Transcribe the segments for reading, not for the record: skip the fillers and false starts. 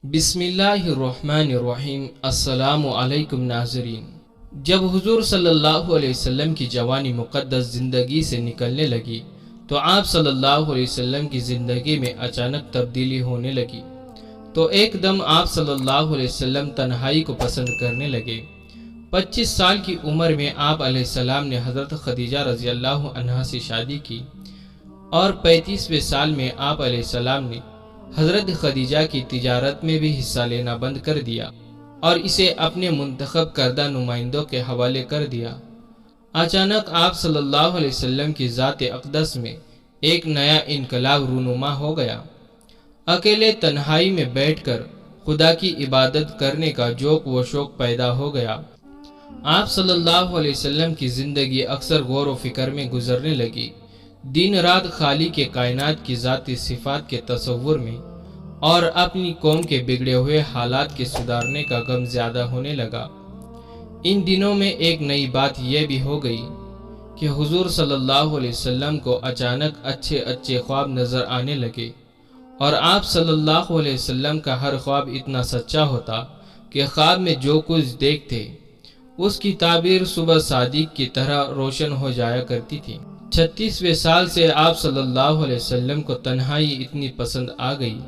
بسم اللہ الرحمن الرحیم۔ السلام علیکم ناظرین۔ جب حضور صلی اللہ علیہ وسلم کی جوانی مقدس زندگی سے نکلنے لگی تو آپ صلی اللہ علیہ وسلم کی زندگی میں اچانک تبدیلی ہونے لگی تو ایک دم آپ صلی اللہ علیہ وسلم تنہائی کو پسند کرنے لگے۔ 25 سال کی عمر میں آپ علیہ السلام نے حضرت خدیجہ رضی اللہ عنہا سے شادی کی اور 35ویں سال میں آپ علیہ السلام نے حضرت خدیجہ کی تجارت میں بھی حصہ لینا بند کر دیا اور اسے اپنے منتخب کردہ نمائندوں کے حوالے کر دیا۔ اچانک آپ صلی اللہ علیہ وسلم کی ذات اقدس میں ایک نیا انقلاب رونما ہو گیا۔ اکیلے تنہائی میں بیٹھ کر خدا کی عبادت کرنے کا ذوق و شوق پیدا ہو گیا۔ آپ صلی اللہ علیہ وسلم کی زندگی اکثر غور و فکر میں گزرنے لگی۔ دن رات خالق کے کائنات کی ذاتی صفات کے تصور میں اور اپنی قوم کے بگڑے ہوئے حالات کے سدھارنے کا غم زیادہ ہونے لگا۔ ان دنوں میں ایک نئی بات یہ بھی ہو گئی کہ حضور صلی اللہ علیہ وسلم کو اچانک اچھے خواب نظر آنے لگے اور آپ صلی اللہ علیہ وسلم کا ہر خواب اتنا سچا ہوتا کہ خواب میں جو کچھ دیکھتے اس کی تعبیر صبح صادق کی طرح روشن ہو جایا کرتی تھی۔ 36ویں سال سے آپ صلی اللہ علیہ وسلم کو تنہائی اتنی پسند آ گئی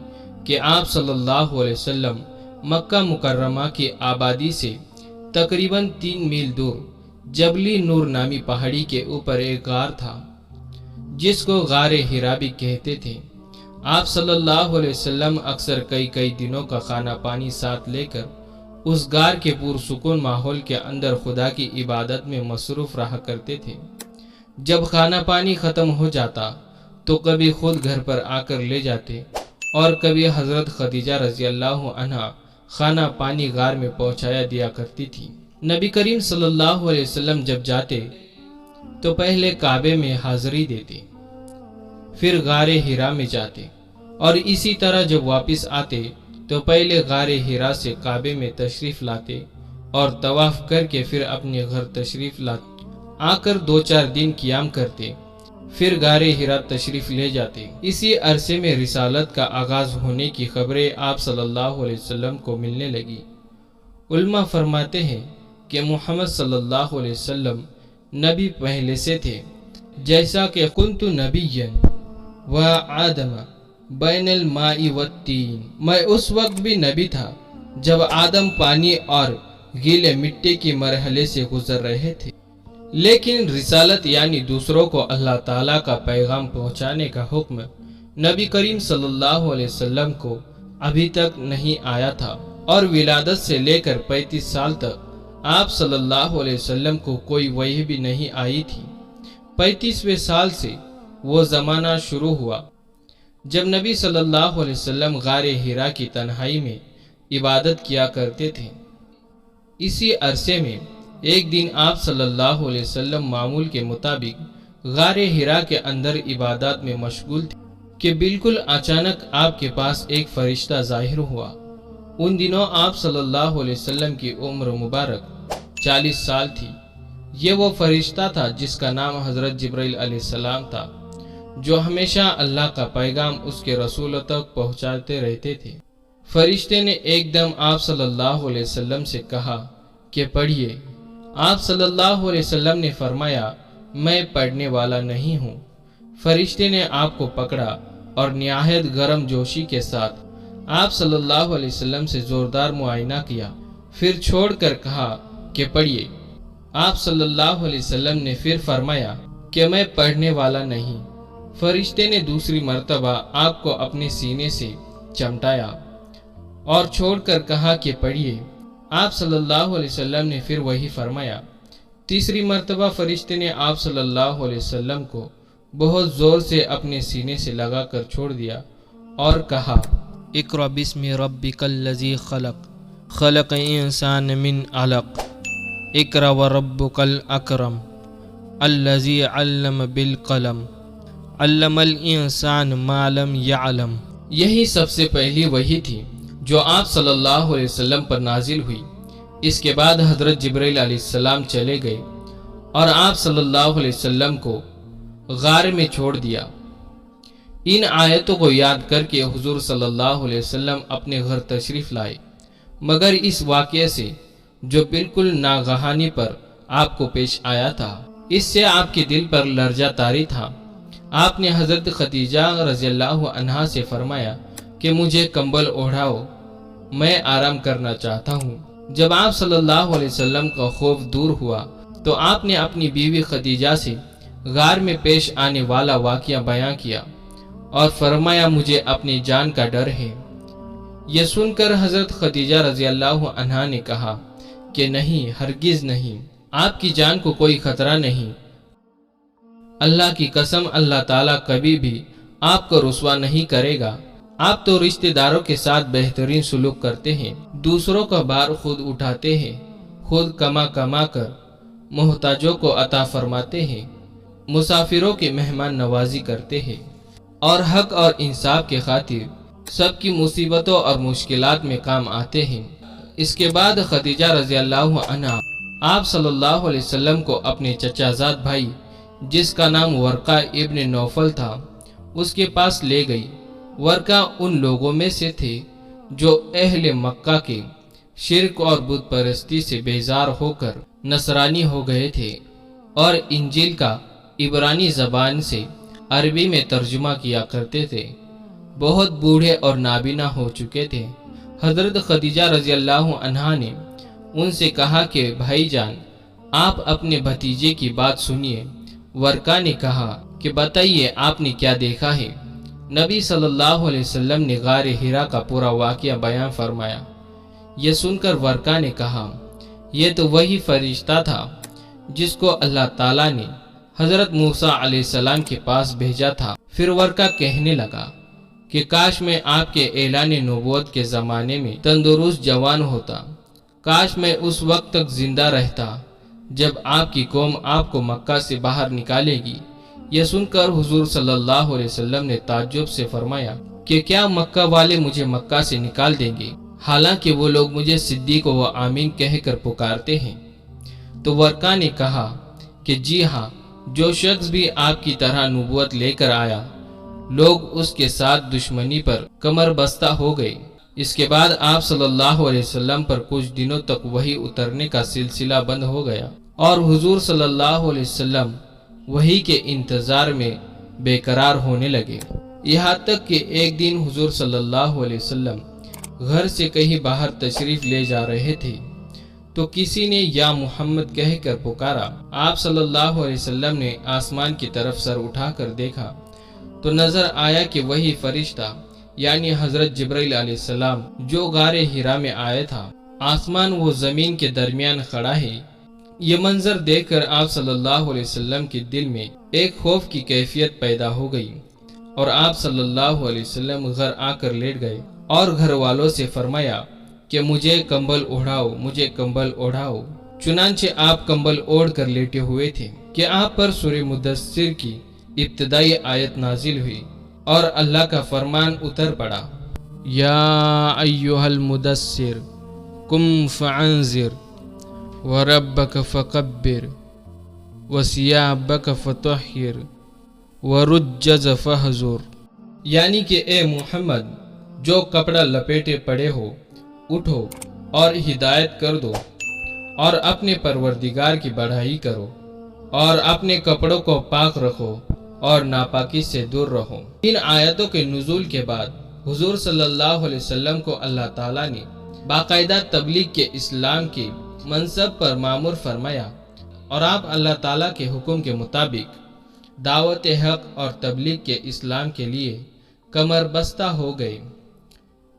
کہ آپ صلی اللہ علیہ وسلم مکہ مکرمہ کی آبادی سے تقریباً 3 میل دور جبلی نور نامی پہاڑی کے اوپر ایک غار تھا جس کو غار حرا بھی کہتے تھے۔ آپ صلی اللہ علیہ وسلم اکثر کئی دنوں کا کھانا پانی ساتھ لے کر اس غار کے پرسکون ماحول کے اندر خدا کی عبادت میں مصروف رہا کرتے تھے۔ جب کھانا پانی ختم ہو جاتا تو کبھی خود گھر پر آ کر لے جاتے اور کبھی حضرت خدیجہ رضی اللہ عنہا کھانا پانی غار میں پہنچایا دیا کرتی تھی۔ نبی کریم صلی اللہ علیہ وسلم جب جاتے تو پہلے کعبے میں حاضری دیتے، پھر غار حرا میں جاتے اور اسی طرح جب واپس آتے تو پہلے غار حرا سے کعبے میں تشریف لاتے اور طواف کر کے پھر اپنے گھر تشریف لاتے، آ کر 2-4 دن قیام کرتے، پھر غار حرا تشریف لے جاتے۔ اسی عرصے میں رسالت کا آغاز ہونے کی خبریں آپ صلی اللہ علیہ وسلم کو ملنے لگی۔ علماء فرماتے ہیں کہ محمد صلی اللہ علیہ وسلم نبی پہلے سے تھے، جیسا کہ کنت نبیا و آدم بین الماء والتین، میں اس وقت بھی نبی تھا جب آدم پانی اور گیلے مٹی کے مرحلے سے گزر رہے تھے، لیکن رسالت یعنی دوسروں کو اللہ تعالیٰ کا پیغام پہنچانے کا حکم نبی کریم صلی اللہ علیہ وسلم کو ابھی تک نہیں آیا تھا، اور ولادت سے لے کر 35 سال تک آپ صلی اللہ علیہ وسلم کو کوئی وحی بھی نہیں آئی تھی۔ 35ویں سال سے وہ زمانہ شروع ہوا جب نبی صلی اللہ علیہ وسلم غار حرا کی تنہائی میں عبادت کیا کرتے تھے۔ اسی عرصے میں ایک دن آپ صلی اللہ علیہ وسلم معمول کے مطابق غار حرا کے اندر عبادات میں مشغول تھے کہ بالکل اچانک آپ کے پاس ایک فرشتہ ظاہر ہوا۔ ان دنوں آپ صلی اللہ علیہ وسلم کی عمر مبارک 40 سال تھی۔ یہ وہ فرشتہ تھا جس کا نام حضرت جبرائیل علیہ السلام تھا، جو ہمیشہ اللہ کا پیغام اس کے رسولوں تک پہنچاتے رہتے تھے۔ فرشتے نے ایک دم آپ صلی اللہ علیہ وسلم سے کہا کہ پڑھیے۔ آپ صلی اللہ علیہ وسلم نے فرمایا، میں پڑھنے والا نہیں ہوں۔ فرشتے نے آپ کو پکڑا اور نہایت گرم جوشی کے ساتھ آپ صلی اللہ علیہ وسلم سے زوردار معائنہ کیا، پھر چھوڑ کر کہا کہ پڑھیے۔ آپ صلی اللہ علیہ وسلم نے پھر فرمایا کہ میں پڑھنے والا نہیں۔ فرشتے نے دوسری مرتبہ آپ کو اپنے سینے سے چمٹایا اور چھوڑ کر کہا کہ پڑھیے۔ آپ صلی اللہ علیہ وسلم نے پھر وہی فرمایا۔ تیسری مرتبہ فرشتے نے آپ صلی اللہ علیہ وسلم کو بہت زور سے اپنے سینے سے لگا کر چھوڑ دیا اور کہا، اقرأ بسم ربک الذی خلق، خلق انسان من علق، اقرأ وربک الاکرم، الذی علم بالقلم، علم الانسان ما لم یعلم۔ یہی سب سے پہلی وحی تھی جو آپ صلی اللہ علیہ وسلم پر نازل ہوئی۔ اس کے بعد حضرت جبرائیل علیہ السلام چلے گئے اور آپ صلی اللہ علیہ وسلم کو غار میں چھوڑ دیا۔ ان آیتوں کو یاد کر کے حضور صلی اللہ علیہ وسلم اپنے گھر تشریف لائے، مگر اس واقعے سے جو بالکل ناگہانی پر آپ کو پیش آیا تھا، اس سے آپ کے دل پر لرزہ طاری تھا۔ آپ نے حضرت خدیجہ رضی اللہ عنہا سے فرمایا کہ مجھے کمبل اوڑھاؤ، میں آرام کرنا چاہتا ہوں۔ جب آپ صلی اللہ علیہ وسلم کا خوف دور ہوا تو آپ نے اپنی بیوی خدیجہ سے غار میں پیش آنے والا واقعہ بیان کیا اور فرمایا مجھے اپنی جان کا ڈر ہے۔ یہ سن کر حضرت خدیجہ رضی اللہ عنہا نے کہا کہ نہیں، ہرگز نہیں، آپ کی جان کو کوئی خطرہ نہیں۔ اللہ کی قسم، اللہ تعالیٰ کبھی بھی آپ کو رسوا نہیں کرے گا۔ آپ تو رشتہ داروں کے ساتھ بہترین سلوک کرتے ہیں، دوسروں کا بار خود اٹھاتے ہیں، خود کما کما کر محتاجوں کو عطا فرماتے ہیں، مسافروں کی مہمان نوازی کرتے ہیں اور حق اور انصاف کے خاطر سب کی مصیبتوں اور مشکلات میں کام آتے ہیں۔ اس کے بعد خدیجہ رضی اللہ عنہا آپ صلی اللہ علیہ وسلم کو اپنے چچا زاد بھائی، جس کا نام ورقہ ابن نوفل تھا، اس کے پاس لے گئی۔ ورقہ ان لوگوں میں سے تھے جو اہل مکہ کے شرک اور بت پرستی سے بیزار ہو کر نصرانی ہو گئے تھے اور انجیل کا عبرانی زبان سے عربی میں ترجمہ کیا کرتے تھے، بہت بوڑھے اور نابینا ہو چکے تھے۔ حضرت خدیجہ رضی اللہ عنہا نے ان سے کہا کہ بھائی جان، آپ اپنے بھتیجے کی بات سنیے۔ ورقہ نے کہا کہ بتائیے، آپ نے کیا دیکھا ہے؟ نبی صلی اللہ علیہ وسلم نے غار حرا کا پورا واقعہ بیان فرمایا۔ یہ سن کر ورقہ نے کہا، یہ تو وہی فرشتہ تھا جس کو اللہ تعالیٰ نے حضرت موسیٰ علیہ السلام کے پاس بھیجا تھا۔ پھر ورقہ کہنے لگا کہ کاش میں آپ کے اعلان نبوت کے زمانے میں تندرست جوان ہوتا، کاش میں اس وقت تک زندہ رہتا جب آپ کی قوم آپ کو مکہ سے باہر نکالے گی۔ یہ سن کر حضور صلی اللہ علیہ وسلم نے تعجب سے فرمایا کہ کیا مکہ والے مجھے مکہ سے نکال دیں گے، حالانکہ وہ لوگ مجھے صدیق و آمین کہہ کر پکارتے ہیں؟ تو ورقہ نے کہا کہ جی ہاں، جو شخص بھی آپ کی طرح نبوت لے کر آیا، لوگ اس کے ساتھ دشمنی پر کمر بستہ ہو گئے۔ اس کے بعد آپ صلی اللہ علیہ وسلم پر کچھ دنوں تک وحی اترنے کا سلسلہ بند ہو گیا اور حضور صلی اللہ علیہ وسلم وحی کے انتظار میں بے قرار ہونے لگے، یہاں تک کہ ایک دن حضور صلی اللہ علیہ وسلم گھر سے کہیں باہر تشریف لے جا رہے تھے تو کسی نے یا محمد کہہ کر پکارا۔ آپ صلی اللہ علیہ وسلم نے آسمان کی طرف سر اٹھا کر دیکھا تو نظر آیا کہ وہی فرشتہ یعنی حضرت جبرائیل علیہ السلام جو غار حرا میں آیا تھا، آسمان و زمین کے درمیان کھڑا ہے۔ یہ منظر دیکھ کر آپ صلی اللہ علیہ وسلم کے دل میں ایک خوف کی کیفیت پیدا ہو گئی اور آپ صلی اللہ علیہ وسلم گھر آ کر لیٹ گئے اور گھر والوں سے فرمایا کہ مجھے کمبل اوڑھاؤ، مجھے کمبل اوڑھاؤ۔ چنانچہ آپ کمبل اوڑھ کر لیٹے ہوئے تھے کہ آپ پر سورہ مدثر کی ابتدائی آیت نازل ہوئی اور اللہ کا فرمان اتر پڑا، یا ایھا المدثر قم فانذر وربک فکبر وثیابک فطہر ورجز فہجر، یعنی کہ اے محمد، جو کپڑا لپیٹے پڑے ہو، اٹھو اور ہدایت کر دو اور اپنے پروردگار کی بڑائی کرو اور اپنے کپڑوں کو پاک رکھو اور ناپاکی سے دور رہو۔ ان آیتوں کے نزول کے بعد حضور صلی اللہ علیہ وسلم کو اللہ تعالیٰ نے باقاعدہ تبلیغ کے اسلام کے منصب پر مامور فرمایا اور آپ اللہ تعالیٰ کے حکم کے مطابق دعوت حق اور تبلیغ کے اسلام کے لیے کمر بستہ ہو گئے۔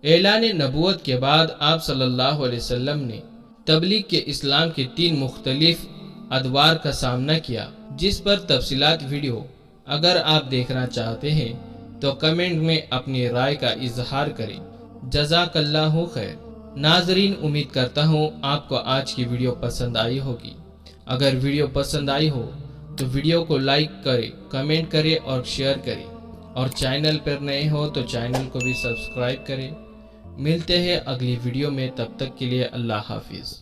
اعلان نبوت کے بعد آپ صلی اللہ علیہ وسلم نے تبلیغ کے اسلام کے 3 مختلف ادوار کا سامنا کیا، جس پر تفصیلات ویڈیو اگر آپ دیکھنا چاہتے ہیں تو کمنٹ میں اپنی رائے کا اظہار کریں۔ جزاک اللہ خیر۔ ناظرین، امید کرتا ہوں آپ کو آج کی ویڈیو پسند آئی ہوگی۔ اگر ویڈیو پسند آئی ہو تو ویڈیو کو لائک کریں، کمنٹ کریں اور شیئر کریں، اور چینل پر نئے ہو تو چینل کو بھی سبسکرائب کریں۔ ملتے ہیں اگلی ویڈیو میں، تب تک کے لیے اللہ حافظ۔